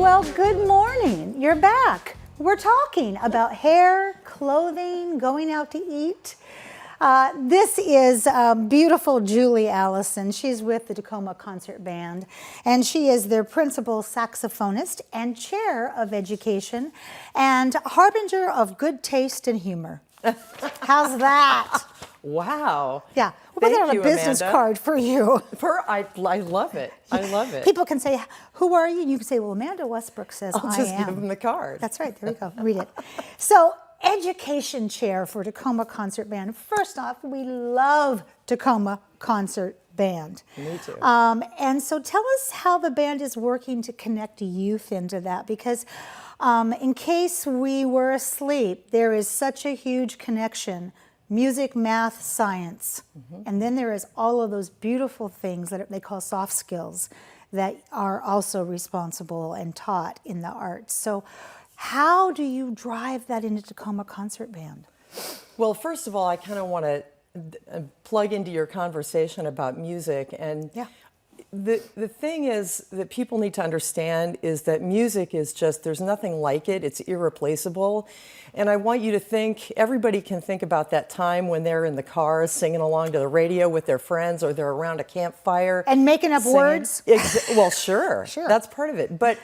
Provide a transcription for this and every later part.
Well, good morning. You're back. We're talking about hair, clothing, going out to eat. This is beautiful Julie Allison. She's with the Tacoma Concert Band, and she is their principal saxophonist and chair of education and harbinger of good taste and humor. How's that? Wow. Yeah. We'll put that on a business card for you. I love it. I love it. People can say, who are you? And you can say, well, Amanda Westbrook says, I'll I just am. give them the card. That's right. There we go. Read it. So, education chair for Tacoma Concert Band. First off, we love Tacoma Concert Band. Me too. And so tell us how the band is working to connect youth into that, because in case we were asleep, there is such a huge connection. Music, math, science. And then there is all of those beautiful things that they call soft skills that are also responsible and taught in the arts. So how do you drive that into Tacoma Concert Band? Well, first of all, I kind of want to plug into your conversation about music. And the thing is that people need to understand is that music is just, there's nothing like it. It's irreplaceable. And I want you to think, everybody can think about that time when they're in the car singing along to the radio with their friends, or they're around a campfire. And making up words? Well, sure. That's part of it. But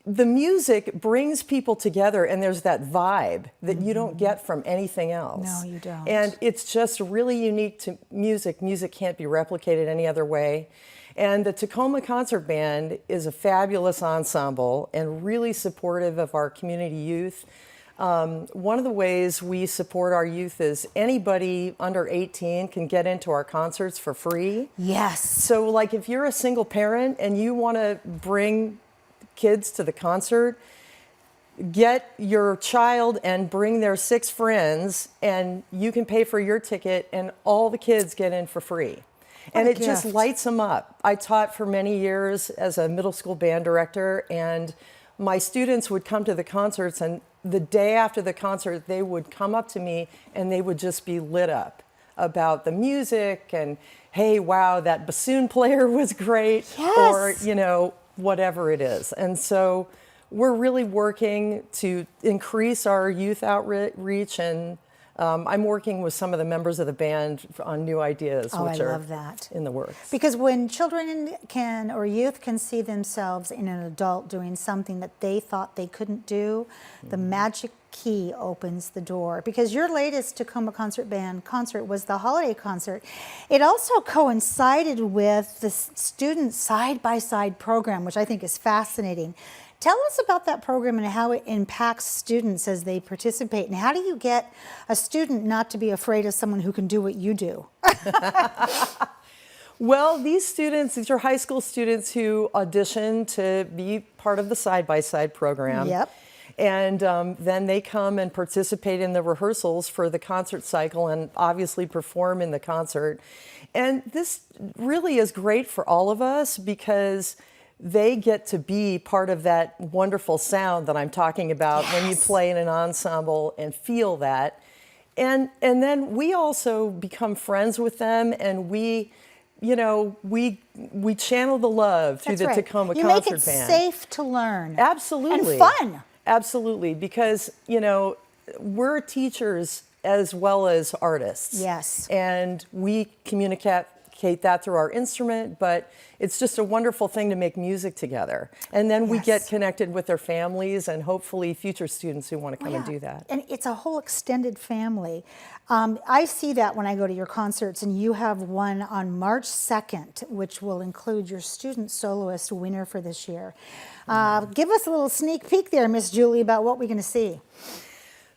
the music brings people together, and there's that vibe that you don't get from anything else. No, you don't. And it's just really unique to music. Music can't be replicated any other way. And the Tacoma Concert Band is a fabulous ensemble and really supportive of our community youth. One of the ways we support our youth is anybody under 18 can get into our concerts for free. Yes. So like if you're a single parent and you want to bring kids to the concert, get your child and bring their 6 friends, and you can pay for your ticket, and all the kids get in for free. And it just lights them up. I taught for many years as a middle school band director, and my students would come to the concerts, and the day after the concert, they would come up to me and they would just be lit up about the music and, hey, wow, that bassoon player was great, or, you know, whatever it is. And so we're really working to increase our youth outreach, and I'm working with some of the members of the band on new ideas, which are in the works. Because when children can, or youth can see themselves in an adult doing something that they thought they couldn't do, the magic key opens the door. Because your latest Tacoma Concert Band concert was the holiday concert. It also coincided with the student side-by-side program, which I think is fascinating. Tell us about that program and how it impacts students as they participate. And how do you get a student not to be afraid of someone who can do what you do? Well, these are high school students who audition to be part of the side-by-side program. Yep. And then they come and participate in the rehearsals for the concert cycle and obviously perform in the concert. And this really is great for all of us because they get to be part of that wonderful sound that I'm talking about when you play in an ensemble and feel that. And then we also become friends with them, and we channel the love through the Tacoma Concert Band. You make it safe to learn. Absolutely. And fun. Absolutely, because, you know, we're teachers as well as artists. Yes. And we communicate that through our instrument, but it's just a wonderful thing to make music together. And then we get connected with their families and hopefully future students who want to come and do that. And it's a whole extended family. I see that when I go to your concerts, and you have one on March 2nd, which will include your student soloist winner for this year. Give us a little sneak peek there, Miss Julie, about what we're going to see.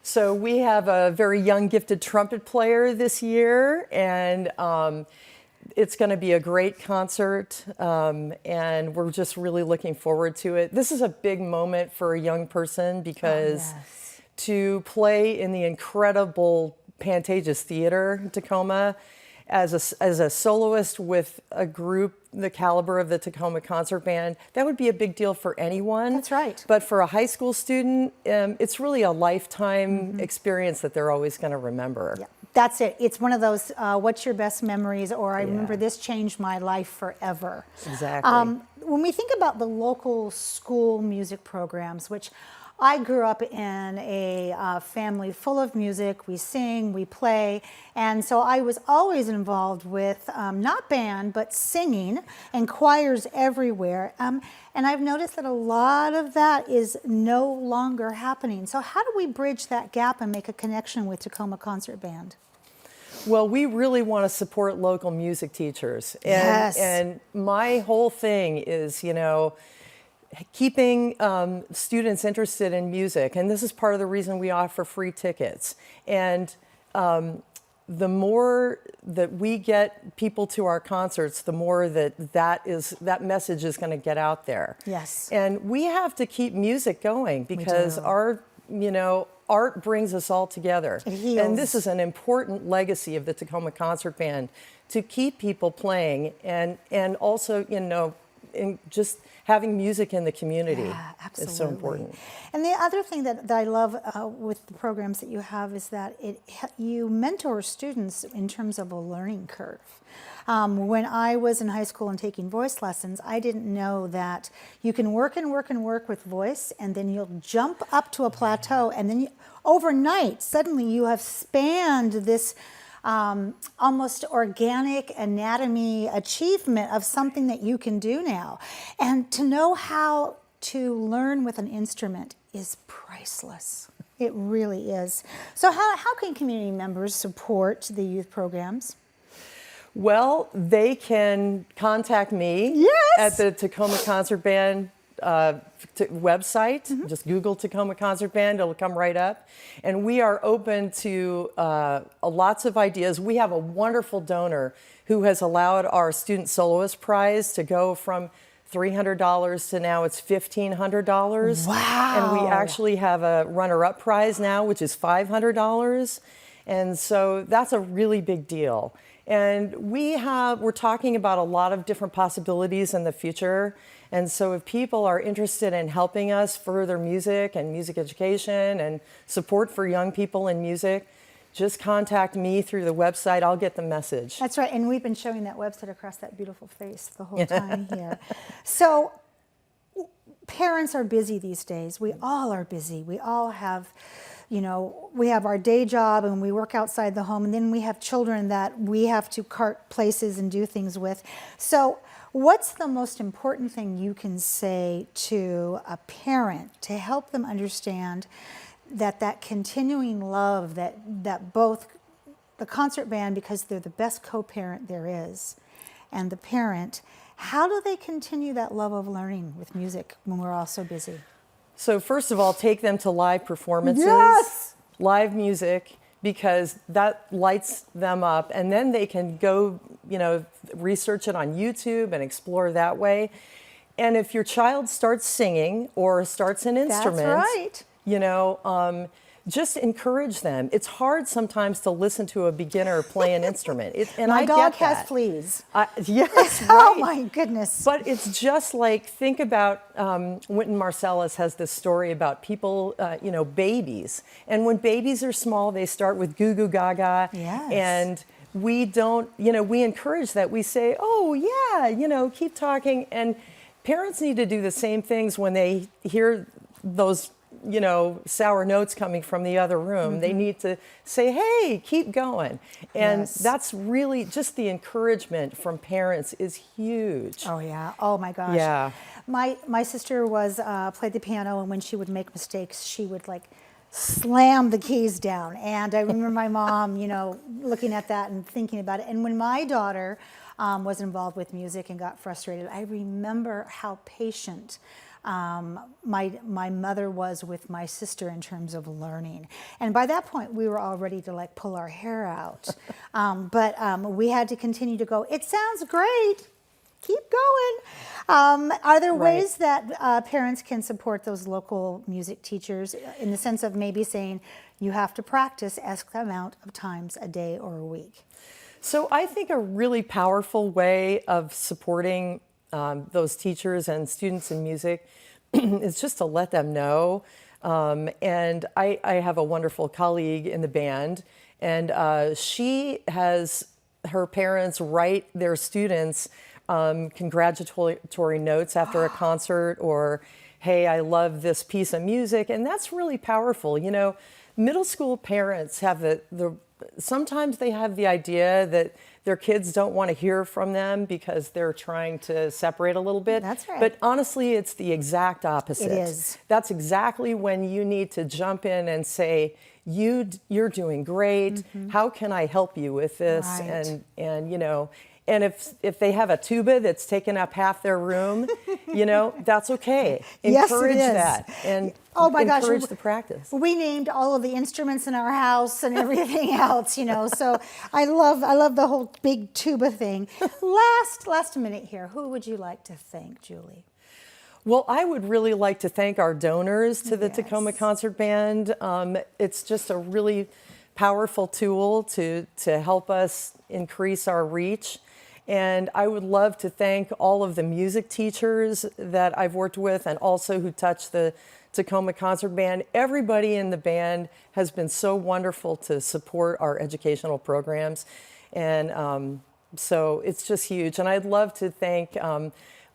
So we have a very young, gifted trumpet player this year, and it's going to be a great concert, and we're just really looking forward to it. This is a big moment for a young person because to play in the incredible Pantages Theater in Tacoma as a soloist with a group the caliber of the Tacoma Concert Band, that would be a big deal for anyone. That's right. But for a high school student, it's really a lifetime experience that they're always going to remember. Yeah. That's it. It's one of those, what's your best memories, or I remember this changed my life forever. Exactly. when we think about the local school music programs, which I grew up in a family full of music. We sing, we play, and so I was always involved with not band, but singing and choirs everywhere. And I've noticed that a lot of that is no longer happening. So how do we bridge that gap and make a connection with Tacoma Concert Band? Well, we really want to support local music teachers. Yes. And my whole thing is, keeping students interested in music. And this is part of the reason we offer free tickets. And the more that we get people to our concerts, the more that message is going to get out there. Yes. And we have to keep music going because art brings us all together. It heals. And this is an important legacy of the Tacoma Concert Band, to keep people playing and also, just having music in the community is so important. And the other thing that I love with the programs that you have is that you mentor students in terms of a learning curve. When I was in high school and taking voice lessons, I didn't know that you can work and work and work with voice, and then you'll jump up to a plateau, and then overnight, suddenly you have spanned this almost organic anatomy achievement of something that you can do now. And to know how to learn with an instrument is priceless. It really is. So how can community members support the youth programs? Well, they can contact me at the Tacoma Concert Band website. Just Google Tacoma Concert Band, it'll come right up. And we are open to lots of ideas. We have a wonderful donor who has allowed our Student Soloist Prize to go from $300 to now it's $1,500. Wow. And we actually have a runner-up prize now, which is $500. And so that's a really big deal. And we're talking about a lot of different possibilities in the future. And so if people are interested in helping us further music and music education and support for young people in music, just contact me through the website. I'll get the message. That's right. And we've been showing that website across that beautiful face the whole time here. So parents are busy these days. We all are busy. We all have, we have our day job and we work outside the home, and then we have children that we have to cart places and do things with. So what's the most important thing you can say to a parent to help them understand that continuing love that both the concert band, because they're the best co-parent there is, and the parent, how do they continue that love of learning with music when we're all so busy? So first of all, take them to live performances, live music, because that lights them up, and then they can go, research it on YouTube and explore that way. And if your child starts singing or starts an instrument, just encourage them. It's hard sometimes to listen to a beginner play an instrument. My dog has fleas. Yes, right. Oh my goodness. But it's just like, think about, Wynton Marsalis has this story about people, babies. And when babies are small, they start with goo goo gaga. Yes. And we don't, we encourage that. We say, oh yeah, keep talking. And parents need to do the same things when they hear those sour notes coming from the other room. They need to say, hey, keep going. And that's really just the encouragement from parents is huge. Oh yeah. Oh my gosh. Yeah. My sister played the piano, and when she would make mistakes, she would slam the keys down. And I remember my mom, looking at that and thinking about it. And when my daughter was involved with music and got frustrated, I remember how patient my mother was with my sister in terms of learning. And by that point, we were all ready to pull our hair out. But we had to continue to go, it sounds great, keep going. Are there ways that parents can support those local music teachers in the sense of maybe saying, you have to practice X amount of times a day or a week? So I think a really powerful way of supporting those teachers and students in music is just to let them know. And I have a wonderful colleague in the band, and she has her parents write their students congratulatory notes after a concert, or, hey, I love this piece of music. And that's really powerful. You know, middle school parents have sometimes they have the idea that their kids don't want to hear from them because they're trying to separate a little bit. That's right. But honestly, it's the exact opposite. It is. That's exactly when you need to jump in and say, you're doing great. How can I help you with this? Right. And you know, and if they have a tuba that's taken up half their room, you know, that's okay. Yes, it Encourage is. that and Oh my gosh, encourage the practice. We named all of the instruments in our house and everything else, you know. So I love the whole big tuba thing. Last minute here. Who would you like to thank, Julie? Well, I would really like to thank our donors to the Tacoma Concert Band. It's just a really powerful tool to help us increase our reach. And I would love to thank all of the music teachers that I've worked with and also who touch the Tacoma Concert Band. Everybody in the band has been so wonderful to support our educational programs. And so it's just huge. And I'd love to thank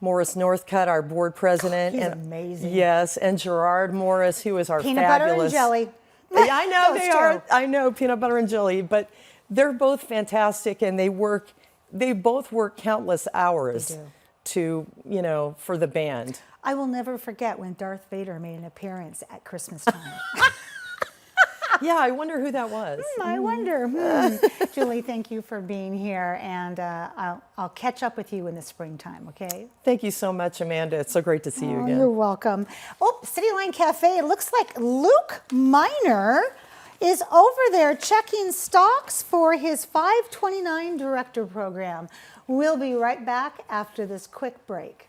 Morris Northcutt, our board president. He's and amazing. Yes, and Gerard Morris, who is our Peanut fabulous. butter and jelly. Yeah, I know Those they two. are. I know, peanut butter and jelly, but they're both fantastic, and they both work countless hours They do. to, you know, for the band. I will never forget when Darth Vader made an appearance at Christmas time. Yeah, I wonder who that was. I wonder. Julie, thank you for being here, and I'll catch up with you in the springtime, okay? Thank you so much, Amanda. It's so great to see you again. You're welcome. Oh, CityLine Cafe. It looks like Luke Miner is over there checking stocks for his 529 director program. We'll be right back after this quick break.